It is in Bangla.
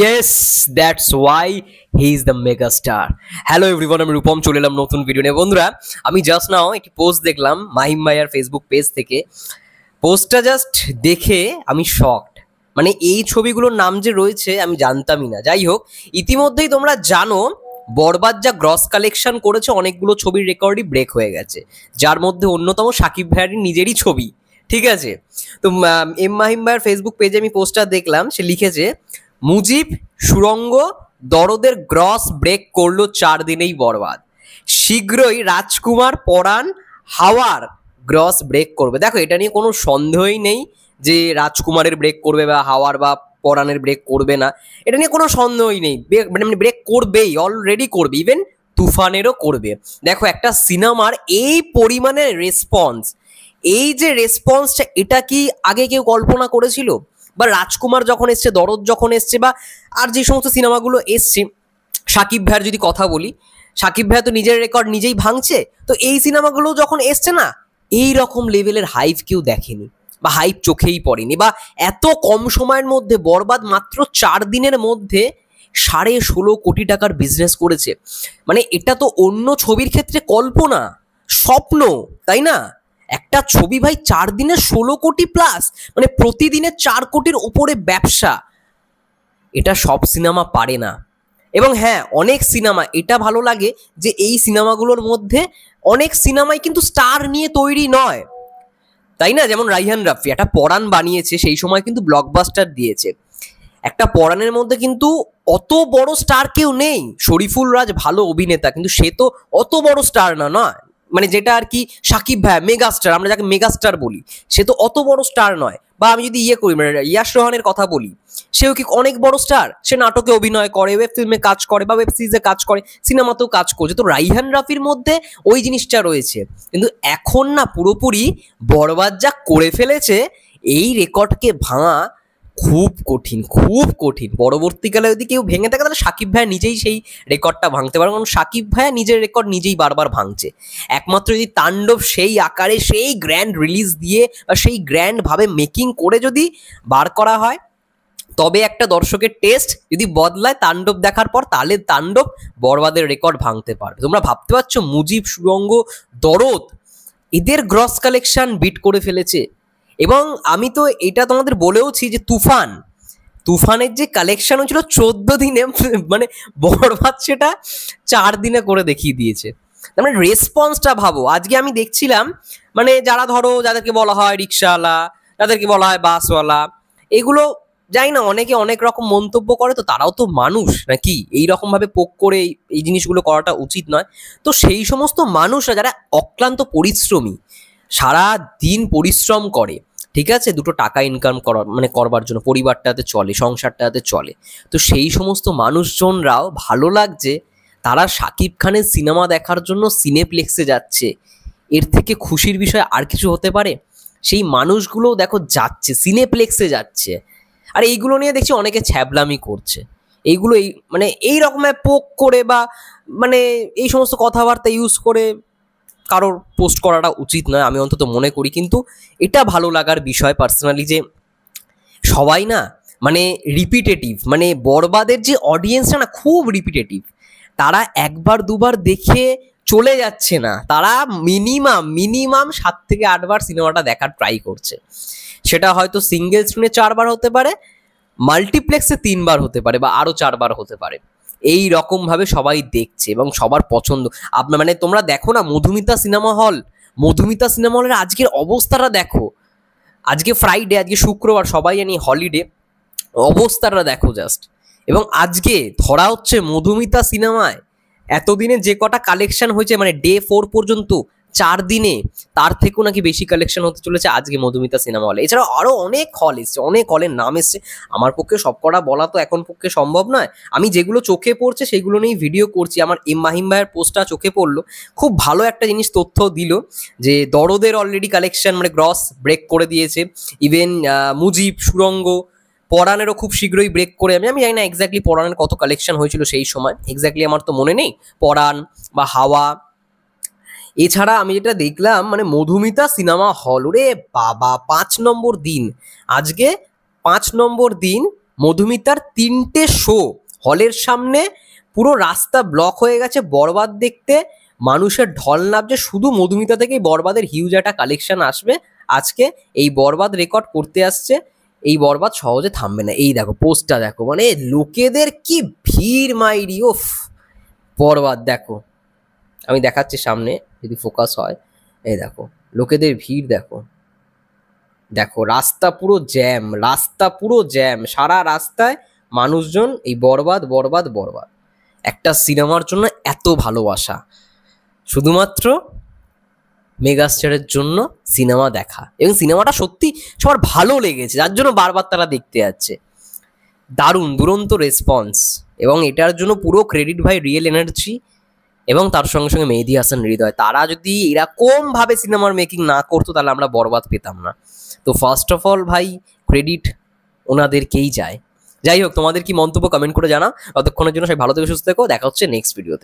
yes, that's why he is the mega star. Hello everyone, আমি রূপম চলে এলাম নতুন ভিডিও নিয়ে। বন্ধুরা, আমি জাস্ট নাও একটি পোস্ট দেখলাম মাহিম ভাইয়ার ফেসবুক পেজ থেকে। পোস্টটা জাস্ট দেখে আমি শকড। মানে এই ছবিগুলোর নাম যে রয়েছে আমি জানতামই না। যাই হোক, ইতিমধ্যেই তোমরা জানো বরবাদ যা গ্রস কালেকশন করেছে, অনেকগুলো ছবির রেকর্ডই ব্রেক হয়ে গেছে, যার মধ্যে অন্যতম সাকিব ভাইয়ার নিজেরই ছবি। ঠিক আছে, তো এম মাহিম ভাইয়ের ফেসবুক পেজে আমি পোস্টটা দেখলাম, সে লিখেছে মুজিব সুরঙ্গ দরদের গ্রস ব্রেক করলো 4 দিনেই বরবাদ, শীঘ্রই রাজকুমার পরাণ হাওয়ার গ্রস ব্রেক করবে। দেখো, এটা নিয়ে কোনো সন্দেহই নেই যে রাজকুমারের ব্রেক করবে বা হাওয়ার বা পরাণের ব্রেক করবে না, এটা নিয়ে কোনো সন্দেহই নেই। মানে ব্রেক করবেই, অলরেডি করবে, ইভেন তুফানেরও করবে। দেখো, একটা সিনেমার এই পরিমাণে রেসপন্স, এই যে রেসপন্সটা, এটা কি আগে কেউ কল্পনা করেছিল? বা রাজকুমার যখন এসছে, দরদ যখন এসছে, বা আর যে সমস্ত সিনেমাগুলো এসছে, সাকিব ভাইয়ের যদি কথা বলি, সাকিব ভাইয়া তো নিজের রেকর্ড নিজেই ভাঙছে। তো এই সিনেমাগুলো যখন এসছে না, এই রকম লেভেলের হাইপ কেউ দেখেনি বা হাইপ চোখেই পড়েনি। বা এত কম সময়ের মধ্যে বরবাদ মাত্র 4 দিনের মধ্যে 16.5 কোটি টাকার বিজনেস করেছে। মানে এটা তো অন্য ছবির ক্ষেত্রে কল্পনা, স্বপ্ন, তাই না? একটা ছবি ভাই 4 দিনে 16 কোটি প্লাস, মানে প্রতিদিনে 4 কোটির উপরে ব্যবসা, এটা সব সিনেমা পারে না। এবং হ্যাঁ, অনেক সিনেমা এটা ভালো লাগে যে এই সিনেমাগুলোর মধ্যে অনেক সিনেমাই কিন্তু স্টার নিয়ে তৈরি নয়, তাই না? যেমন রাইহান রাফি একটা পরাণ বানিয়েছে, সেই সময় কিন্তু ব্লকবাস্টার দিয়েছে। একটা পরাণের মধ্যে কিন্তু অত বড় স্টার কেউ নেই। শরীফুল রাজ ভালো অভিনেতা, কিন্তু সে তো অত বড় স্টার না, নয় মানে যেটা আর কি সাকিব ভাই মেগাস্টার, আমরা যাকে মেগাস্টার বলি, সে তো অত বড় স্টার নয়। বা আমি যদি করি, মানে ইয়াশ রোহানের কথা বলি, সেও কি অনেক বড় স্টার? সে নাটকে অভিনয় করে, ওয়েব ফিল্মে কাজ করে, বা ওয়েব সিরিজে কাজ করে, সিনেমাতেও কাজ করছে। তো রাইহান রাফির মধ্যে ওই জিনিসটা রয়েছে। কিন্তু এখন না, পুরোপুরি বরবাদ যা করে ফেলেছে, এই রেকর্ডকে ভাঙা খুব কঠিন, খুব কঠিন। পরবর্তীকালে যদি কেউ ভেঙে থাকে, তাহলে সাকিব ভাইয়া নিজেই সেই রেকর্ডটা ভাঙতে পারে, কারণ সাকিব ভাইয়া নিজের রেকর্ড নিজেই বারবার ভাঙছে। একমাত্র যদি তাণ্ডব সেই আকারে, সেই গ্র্যান্ড রিলিজ দিয়ে বা সেই গ্র্যান্ড ভাবে মেকিং করে যদি বার করা হয়, তবে একটা দর্শকের টেস্ট যদি বদলায় তাণ্ডব দেখার পর, তাহলে তাণ্ডব বরবাদের রেকর্ড ভাঙতে পারবে। তোমরা ভাবতে পারছো, মুজিব, সুরঙ্গ, দরদ এদের গ্রস কালেকশন বিট করে ফেলেছে। এবং আমি তো এটা তোমাদের বলেওছি যে তুফানের যে কালেকশন হয়েছিল 14 দিনে, মানে বরবাদ সেটা 4 দিনে করে দেখিয়ে দিয়েছে। তার মানে রেসপন্সটা ভাবো। আজকে আমি দেখছিলাম, মানে যারা ধরো, যাদেরকে বলা হয় রিক্সাওয়ালা, যাদেরকে বলা হয় বাসওয়ালা, এগুলো যাই না, অনেকে অনেক রকম মন্তব্য করে, তো তারাও তো মানুষ নাকি? এইরকম ভাবে পোক করে এই জিনিসগুলো করাটা উচিত নয়। তো সেই সমস্ত মানুষরা যারা অক্লান্ত পরিশ্রমী, সারা দিন পরিশ্রম করে, ঠিক আছে, দুটো টাকা ইনকাম করবার জন্য, পরিবারটাতে চলে, সংসারটাতে চলে, তো সেই সমস্ত মানুষজনরাও ভালো লাগছে তারা শাকিব খানের সিনেমা দেখার জন্য সিনেপ্লেক্সে যাচ্ছে। এর থেকে খুশির বিষয় আর কিছু হতে পারে? সেই মানুষগুলো দেখো যাচ্ছে, সিনেপ্লেক্সে যাচ্ছে। আর এইগুলো নিয়ে দেখছি অনেকে ছ্যাবলামি করছে। এইগুলো মানে এই রকমের পোক করে বা মানে এই সমস্ত কথাবার্তা ইউজ করে কারোর পোস্ট করাটা উচিত নয়, আমি অন্তত মনে করি। কিন্তু এটা ভালো লাগার বিষয় পার্সোনালি যে সবাই না, মানে রিপিটেটিভ, মানে বরবাদের যে অডিয়েন্সটা না, খুব রিপিটেটিভ। তারা একবার দুবার দেখে চলে যাচ্ছে না, তারা মিনিমাম 7 থেকে 8 বার সিনেমাটা দেখার ট্রাই করছে। সেটা হয়তো সিঙ্গেল স্ক্রিনে 4 বার হতে পারে, মাল্টিপ্লেক্সে 3 বার হতে পারে, বা আরো 4 বার হতে পারে। এই রকম ভাবে সবাই দেখছে এবং সবার পছন্দ। আপনার মানে তোমরা দেখো না, মধুমিতা সিনেমা হলের আজকের অবস্থাটা দেখো। আজকে ফ্রাইডে, আজকে শুক্রবার, সবাই জানি হলিডে, অবস্থাটা দেখো জাস্ট। এবং আজকে ধরা হচ্ছে মধুমিতা সিনেমায় এতদিনে যে কটা কালেকশন হয়েছে, মানে ডে 4 পর্যন্ত, 4 দিনে তার থেকেও নাকি বেশি কালেকশন হতে চলেছে আজকে মধুমিতা সিনেমা হলে। এছাড়াও আরো অনেক হল এসছে, অনেক হলের নাম এসছে। আমার পক্ষে সব কটা বলা তো এখন পক্ষে সম্ভব নয়। আমি যেগুলো চোখে পড়ছে সেগুলো নিয়েই ভিডিও করছি। আমার এম মাহিম ভাইয়ের পোস্টটা চোখে পড়লো, খুব ভালো একটা জিনিস তথ্য দিল যে দরদের অলরেডি কালেকশন, মানে গ্রস ব্রেক করে দিয়েছে। ইভেন মুজিব, সুরঙ্গ, পরাণেরও খুব শীঘ্রই ব্রেক করে। আমি জানি না এক্স্যাক্টলি পরাণের কত কালেকশন হয়েছিল সেই সময়, এক্স্যাক্টলি আমার তো মনে নেই, পরাণ বা হাওয়া। এছাড়া আমি যেটা দেখলাম, মানে মধুমিতা সিনেমা হল, ওরে বাবা, 5 নম্বর দিন, আজকে 5 নম্বর দিন মধুমিতার 3টে শো হলের সামনে, পুরো রাস্তা ব্লক হয়ে গেছে বরবাদ দেখতে, মানুষের ঢল নামছে, শুধু মধুমিতা থেকেই বরবাদের হিউজ একটা কালেকশন আসবে। আজকে এই বরবাদ রেকর্ড করতে আসছে, এই বরবাদ সহজে থামবে না। এই দেখো পোস্টটা দেখো, মানে লোকেদের কি ভিড় মাইরি, ওফ। বরবাদ দেখো, আমি দেখাচ্ছি সামনে যদি ফোকাস হয়, এই দেখো লোকেদের ভিড় দেখো, দেখো রাস্তা পুরো জ্যাম, রাস্তা পুরো জ্যাম, সারা রাস্তায় মানুষজন। এই বরবাদ বরবাদ বরবাদ, একটা সিনেমার জন্য এত ভালোবাসা, শুধুমাত্র মেগাস্টারের জন্য সিনেমা দেখা, এবং সিনেমাটা সত্যি সবার ভালো লেগেছে, যার জন্য বারবার তারা দেখতে যাচ্ছে। দারুণ দুরন্ত রেসপন্স, এবং এটার জন্য পুরো ক্রেডিট ভাই রিয়েল এনার্জি এবং তার সঙ্গে সঙ্গে মেহেদী হাসান হৃদয়। তারা যদি এরকমভাবে সিনেমার মেকিং না করতো তাহলে আমরা বরবাদ পেতাম না। তো ফার্স্ট অফ অল ভাই ক্রেডিট ওনাদেরকেই যায়। যাই হোক, তোমাদের কি মন্তব্য কমেন্ট করে জানাও। ততক্ষণের জন্য সবাই ভালো থেকে সুস্থ থেকো, দেখা হচ্ছে নেক্সট ভিডিওতে।